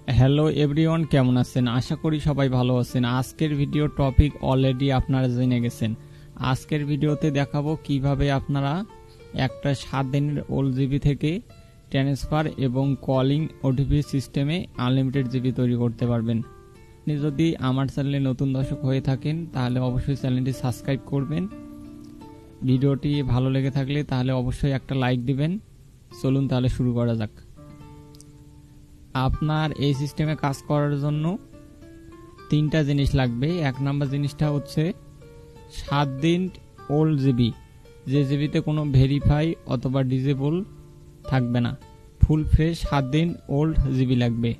Hello everyone, কেমন আছেন? আশা করি সবাই ভালো আছেন। আজকের ভিডিও টপিক অলরেডি আপনারা জেনে গেছেন। আজকের ভিডিওতে দেখাবো কিভাবে আপনারা একটা 7 দিনের ওল্ড জিবি থেকে ট্রান্সফার এবং কলিং ওটিপি সিস্টেমে আনলিমিটেড জিবি তৈরি করতে পারবেন। আপনি যদি আমার চ্যানেলে নতুন দর্শক হয়ে থাকেন তাহলে অবশ্যই চ্যানেলটি সাবস্ক্রাইব করবেন। ভিডিওটি ভালো লেগে থাকলে তাহলে অবশ্যই একটা লাইক দিবেন। চলুন তাহলে শুরু করা যাক। আপনার এই সিস্টেমে কাজ করার জন্য 3টা জিনিস লাগবে। 1 নাম্বার জিনিসটা হচ্ছে 7 দিন ওল্ড জিবি, যে জিবিতে কোনো ভেরিফাই অথবা ডিসেবল থাকবে না, ফুল ফ্রেশ 7 দিন ওল্ড জিবি লাগবে।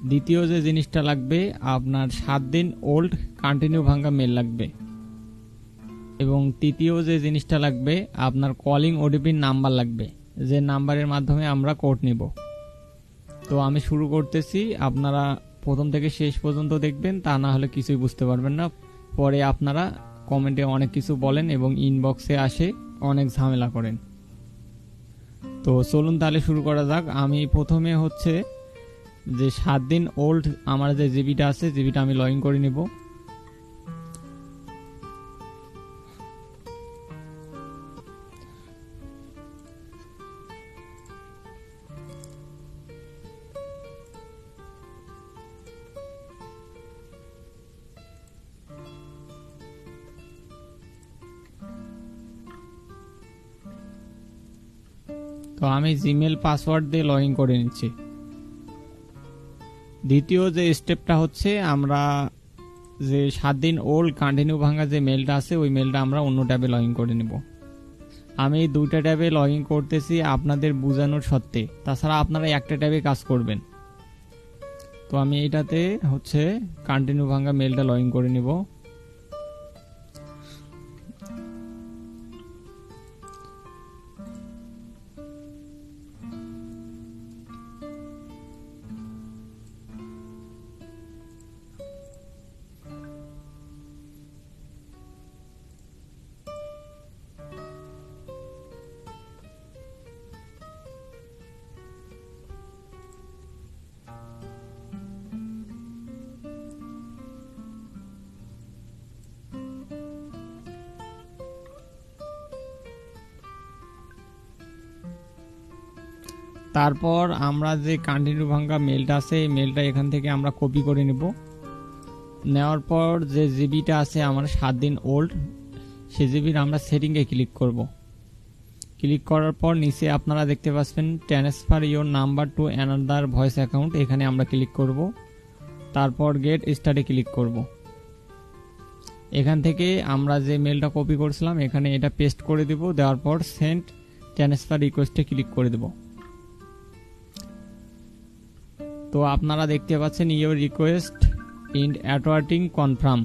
দ্বিতীয় যে জিনিসটা লাগবে, আপনার 7 দিন ওল্ড কন্টিনিউ ভাঙ্গা মেল লাগবে। এবং তৃতীয় যে জিনিসটা লাগবে, আপনার কলিং ওটিপির নাম্বার লাগবে, যে নাম্বারের মাধ্যমে আমরা কোড নিব। তো আমি শুরু করতেছি, আপনারা প্রথম থেকে শেষ পর্যন্ত দেখবেন, তা না হলে কিছুই বুঝতে পারবেন না। পরে আপনারা কমেন্টে অনেক কিছু বলেন এবং ইনবক্সে আসে অনেক ঝামেলা করেন। তো চলুন তাহলে শুরু করা যাক। আমি প্রথমে হচ্ছে যে 7 দিন ওল্ড আমার যে জিবিটা আছে, জিবিটা আমি লগ ইন করে নিব। তো আমি জিমেল পাসওয়ার্ড দিয়ে লগ ইন করে নিচ্ছি। দ্বিতীয় যে স্টেপটা হচ্ছে, আমরা যে 7 দিন ওল্ড কন্টিনিউ ভাঙা যে মেলটা আছে, ওই মেলটা আমরা অন্য ট্যাবে লগ ইন করে নেব। আমি 2টা ট্যাবে লগ ইন করতেছি আপনাদের বোঝানোর সত্ত্বে, তাছাড়া আপনারা একটা ট্যাবে কাজ করবেন। তো আমি এইটাতে হচ্ছে কন্টিনিউ ভাঙা মেলটা লগ ইন করে নেব। তারপর আমরা যে কন্টিনিউ ভাঙ্গা মেলটা আছে, এই মেলটা এখান থেকে আমরা কপি করে নেব। নেওয়ার পর যে জিবিটা আছে আমার 7 দিন ওল্ড, সেই জিবির আমরা সেটিংয়ে ক্লিক করব। ক্লিক করার পর নিচে আপনারা দেখতে পাচ্ছেন transfer your number to another voice account, এখানে আমরা ক্লিক করব। তারপর গেট স্টার্টে ক্লিক করব। এখান থেকে আমরা যে মেলটা কপি করেছিলাম এখানে এটা পেস্ট করে দেব। দেওয়ার পর সেন্ড ট্রান্সফার রিকোয়েস্টে ক্লিক করে দেব। তো আপনারা দেখতে পাচ্ছেন your request in awarding confirm.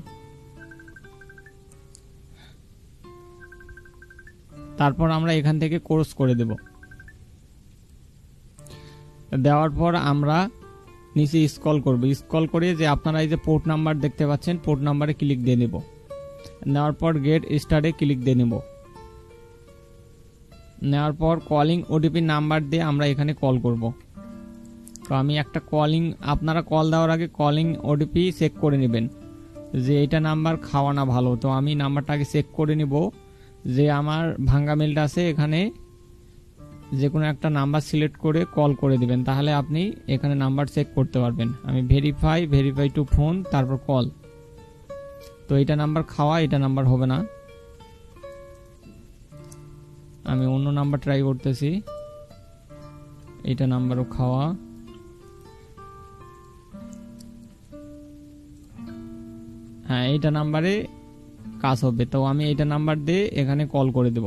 তারপর আমরা এখান থেকে কোর্স করে দেব। দেওয়ার পর আমরা নিচে স্ক্রল করব। স্ক্রল করে যে আপনারা এই যে পোর্ট নাম্বার দেখতে পাচ্ছেন, পোর্ট নাম্বারে ক্লিক দিয়ে নেব। নেওয়ার পর গেট স্টার্টে ক্লিক দিয়ে নেব। নেওয়ার পর কলিং ওটিপি নাম্বার দিয়ে আমরা এখানে কল করব। তো আমি একটা কলিং, আপনারা কল দেওয়ার আগে কলিং ওটিপি চেক করে নেবেন যে এটা নাম্বার খাওয়া না ভালো। তো আমি নাম্বারটাকে চেক করে নিব, যে আমার ভাঙ্গা মেলটা আছে এখানে যে কোনো একটা নাম্বার সিলেক্ট করে কল করে দিবেন, তাহলে আপনি এখানে নাম্বার চেক করতে পারবেন। আমি ভেরিফাই টু ফোন, তারপর কল। তো এটা নাম্বার খাওয়া, এটা নাম্বার হবে না। আমি অন্য নাম্বার ট্রাই করতেছি। এটা নাম্বারও খাওয়া। হ্যাঁ, এইটা নাম্বারে কাজ হবে। তো আমি এইটা নাম্বার দিয়ে এখানে কল করে দেব।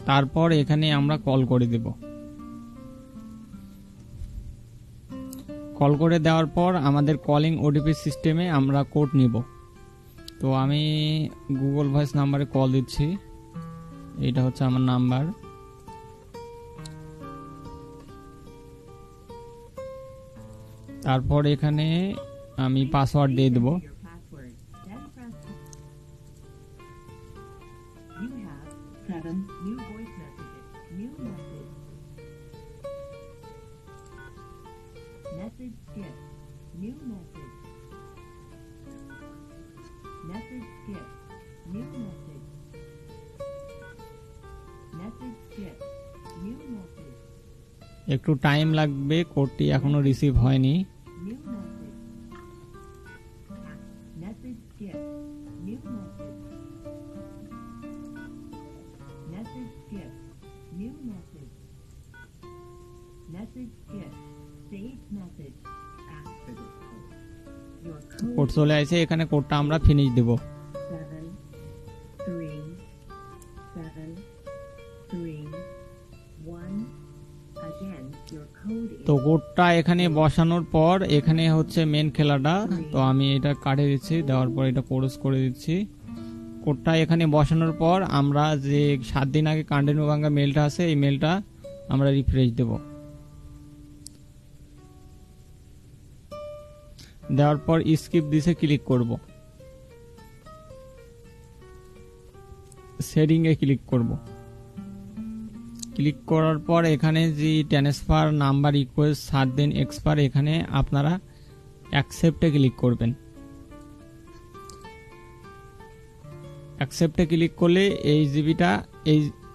তারপর এখানে আমরা কল করে দেব। কল করে দেওয়ার পর আমাদের কলিং ওটিপি সিস্টেমে আমরা কোড নিব। তো আমি গুগল ভয়েস নাম্বারে কল দিচ্ছি। এটা হচ্ছে আমার নাম্বার। তারপর এখানে আমি পাসওয়ার্ড দিয়ে দেব। একটু টাইম লাগবে, কোডটি এখনো রিসিভ হয়নি। কোড চলে আসে, এখানে কোডটা আমরা ফিনিশ দেব। তো কোডটা এখানে বসানোর পর এখানে হচ্ছে মেন খেলাটা, তো আমি এটা কাটে দিচ্ছি, দেওয়ার পর এটা ক্লোজ করে দিচ্ছি। কোডটা এখানে বসানোর পর আমরা যে 7 দিন আগে কন্টিনিউ ভাঙ্গা মেলটা আছে, এই মেলটা আমরা রিফ্রেশ দেব। দেওয়ার পর স্কিপ দিছে ক্লিক করব, সেটিং এ ক্লিক করব। ক্লিক করার পর এখানে যে ট্রান্সফার নাম্বার ইকুয়াল 7 দিন এক্সপায়ার, এখানে আপনারা অ্যাকসেপ্টে ক্লিক করবেন। অ্যাকসেপ্টে ক্লিক করলে এই জিবিটা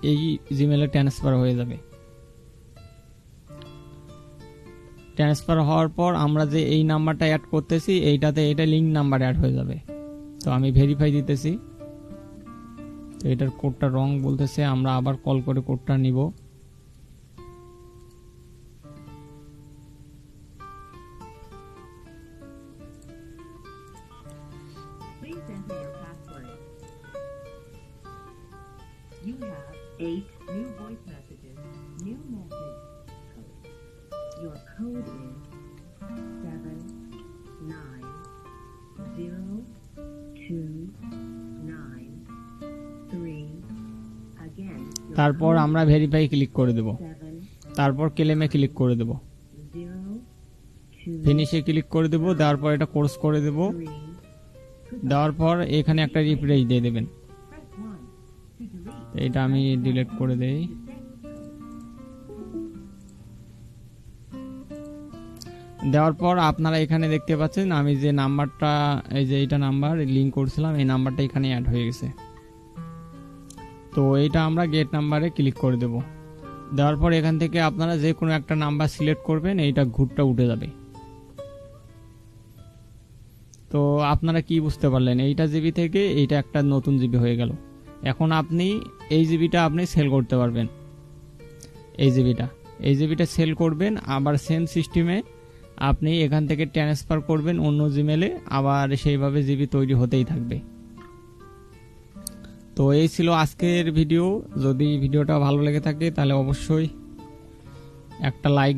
এই জিমেলে ট্রান্সফার হয়ে যাবে। ট্রান্সফার হওয়ার পর আমরা যে এই নাম্বারটা অ্যাড করতেছি, এইটাতে এটা লিংক নাম্বার অ্যাড হয়ে যাবে। তো আমি ভেরিফাই দিতেছি, তো এটার কোডটা রং বলতেছে, আমরা আবার কল করে কোডটা নিব। তারপর আমরা ভেরিফাই ক্লিক করে দেব, তারপর ক্লেমে ক্লিক করে দেব, ফিনিশে ক্লিক করে দেব। দেওয়ার পর এটা কোর্স করে দেব। দেওয়ার পর এখানে একটা রিফ্রেশ দিয়ে দেবেন। এটা আমি ডিলিট করে দেই। দেওয়ার পর আপনারা এখানে দেখতে পাচ্ছেন আমি যে নাম্বারটা, এই যে এইটা নাম্বার লিংক করছিলাম, এই নাম্বারটা এখানে অ্যাড হয়ে গেছে। তো এইটা আমরা গেট নাম্বারে ক্লিক করে দেব। দেওয়ার পর এখান থেকে আপনারা যে কোনো একটা নাম্বার সিলেক্ট করবেন, এইটা ঘুরটা উঠে যাবে। তো আপনারা কি বুঝতে পারলেন, এইটা জিবি থেকে এইটা একটা নতুন জিবি হয়ে গেল। এখন আপনি এই জিবিটা আপনি সেল করতে পারবেন। এই জিবিটা সেল করবেন, আবার সেম সিস্টেমে আপনি এখান থেকে ট্রান্সফার করবেন অন্য জিমেলে, আবার সেইভাবে জিবি তৈরি হতেই থাকবে। তো এই ছিল আজকের ভিডিও। যদি ভিডিওটা ভালো লেগে থাকে তাহলে অবশ্যই একটা লাইক